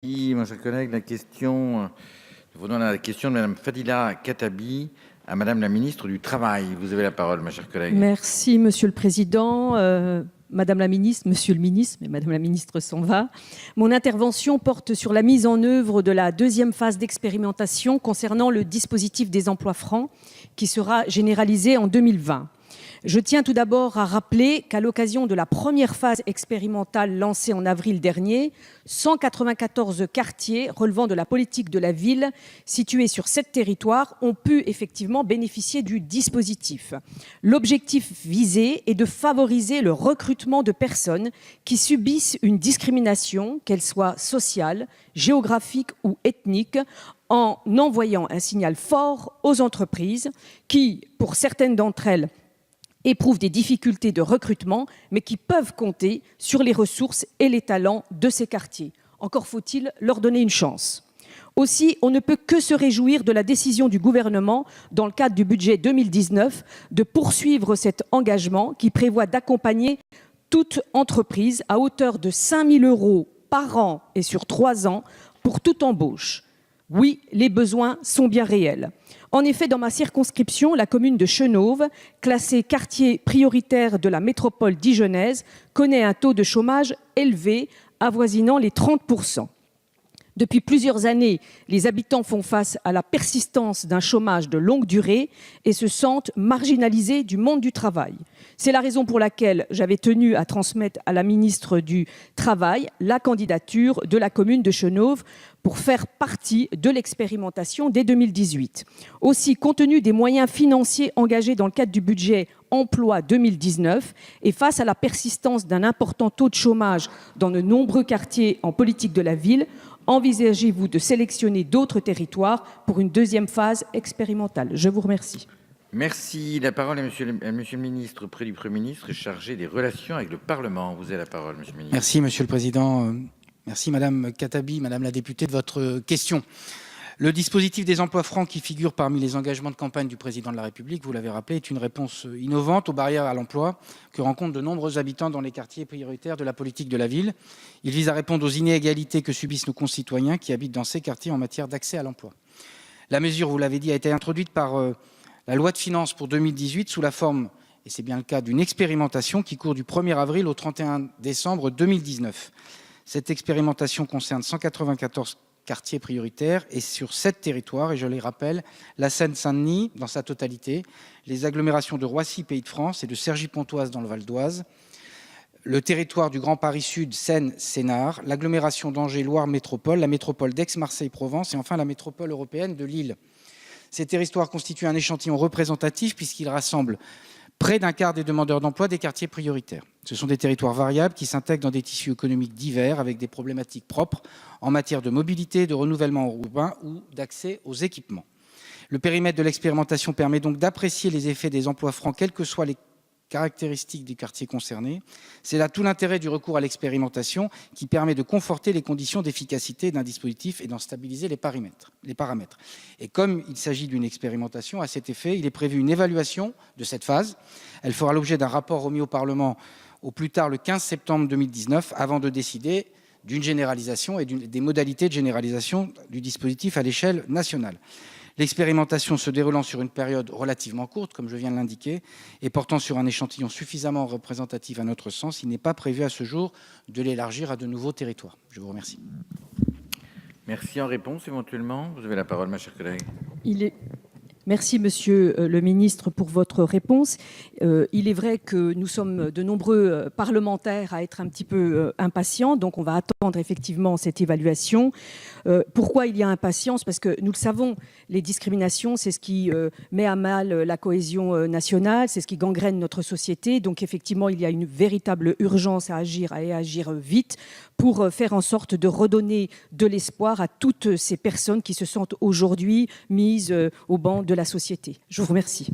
Oui, mon cher collègue, nous venons à la question de Madame Fadila Khattabi à Madame la ministre du Travail. Vous avez la parole, ma chère collègue. Merci, Monsieur le Président. Madame la ministre, Monsieur le ministre, mais Madame la ministre s'en va. Mon intervention porte sur la mise en œuvre de la deuxième phase d'expérimentation concernant le dispositif des emplois francs qui sera généralisé en 2020. Je tiens tout d'abord à rappeler qu'à l'occasion de la première phase expérimentale lancée en avril dernier, 194 quartiers relevant de la politique de la ville situés sur 7 territoires ont pu effectivement bénéficier du dispositif. L'objectif visé est de favoriser le recrutement de personnes qui subissent une discrimination, qu'elle soit sociale, géographique ou ethnique, en envoyant un signal fort aux entreprises qui, pour certaines d'entre elles, éprouvent des difficultés de recrutement, mais qui peuvent compter sur les ressources et les talents de ces quartiers. Encore faut-il leur donner une chance. Aussi, on ne peut que se réjouir de la décision du gouvernement, dans le cadre du budget 2019, de poursuivre cet engagement qui prévoit d'accompagner toute entreprise à hauteur de 5 000 € par an et sur 3 ans pour toute embauche. Oui, les besoins sont bien réels. En effet, dans ma circonscription, la commune de Chenôve, classée quartier prioritaire de la métropole dijonnaise, connaît un taux de chômage élevé, avoisinant les 30%. Depuis plusieurs années, les habitants font face à la persistance d'un chômage de longue durée et se sentent marginalisés du monde du travail. C'est la raison pour laquelle j'avais tenu à transmettre à la ministre du Travail la candidature de la commune de Chenôve pour faire partie de l'expérimentation dès 2018. Aussi, compte tenu des moyens financiers engagés dans le cadre du budget emploi 2019 et face à la persistance d'un important taux de chômage dans de nombreux quartiers en politique de la ville, envisagez-vous de sélectionner d'autres territoires pour une deuxième phase expérimentale? Je vous remercie. Merci. La parole est à monsieur le ministre auprès du Premier ministre et chargé des relations avec le Parlement. Vous avez la parole, monsieur le ministre. Merci, Monsieur le Président. Merci, Madame Khattabi, Madame la députée, de votre question. Le dispositif des emplois francs qui figure parmi les engagements de campagne du Président de la République, vous l'avez rappelé, est une réponse innovante aux barrières à l'emploi que rencontrent de nombreux habitants dans les quartiers prioritaires de la politique de la ville. Il vise à répondre aux inégalités que subissent nos concitoyens qui habitent dans ces quartiers en matière d'accès à l'emploi. La mesure, vous l'avez dit, a été introduite par la loi de finances pour 2018 sous la forme, et c'est bien le cas, d'une expérimentation qui court du 1er avril au 31 décembre 2019. Cette expérimentation concerne 194 quartiers prioritaires et sur 7 territoires, et je les rappelle, la Seine-Saint-Denis dans sa totalité, les agglomérations de Roissy, Pays de France, et de Cergy-Pontoise dans le Val d'Oise, le territoire du Grand Paris Sud, Seine-Sénart, l'agglomération d'Angers, Loire Métropole, la métropole d'Aix-Marseille-Provence et enfin la métropole européenne de Lille. Ces territoires constituent un échantillon représentatif puisqu'ils rassemblent près d'un quart des demandeurs d'emploi des quartiers prioritaires. Ce sont des territoires variables qui s'intègrent dans des tissus économiques divers avec des problématiques propres en matière de mobilité, de renouvellement urbain ou d'accès aux équipements. Le périmètre de l'expérimentation permet donc d'apprécier les effets des emplois francs, quelles que soient les caractéristiques du quartier concerné. C'est là tout l'intérêt du recours à l'expérimentation qui permet de conforter les conditions d'efficacité d'un dispositif et d'en stabiliser les paramètres. Et comme il s'agit d'une expérimentation, à cet effet, il est prévu une évaluation de cette phase. Elle fera l'objet d'un rapport remis au Parlement au plus tard le 15 septembre 2019 avant de décider d'une généralisation et des modalités de généralisation du dispositif à l'échelle nationale. L'expérimentation se déroulant sur une période relativement courte, comme je viens de l'indiquer, et portant sur un échantillon suffisamment représentatif à notre sens, il n'est pas prévu à ce jour de l'élargir à de nouveaux territoires. Je vous remercie. Merci. En réponse, éventuellement, vous avez la parole, ma chère collègue. Merci, Monsieur le ministre, pour votre réponse. Il est vrai que nous sommes de nombreux parlementaires à être un petit peu impatients, donc on va attendre effectivement cette évaluation. Pourquoi il y a impatience? Parce que nous le savons, les discriminations, c'est ce qui met à mal la cohésion nationale, c'est ce qui gangrène notre société. Donc effectivement, il y a une véritable urgence à agir et à agir vite pour faire en sorte de redonner de l'espoir à toutes ces personnes qui se sentent aujourd'hui mises au banc de la société. Je vous remercie.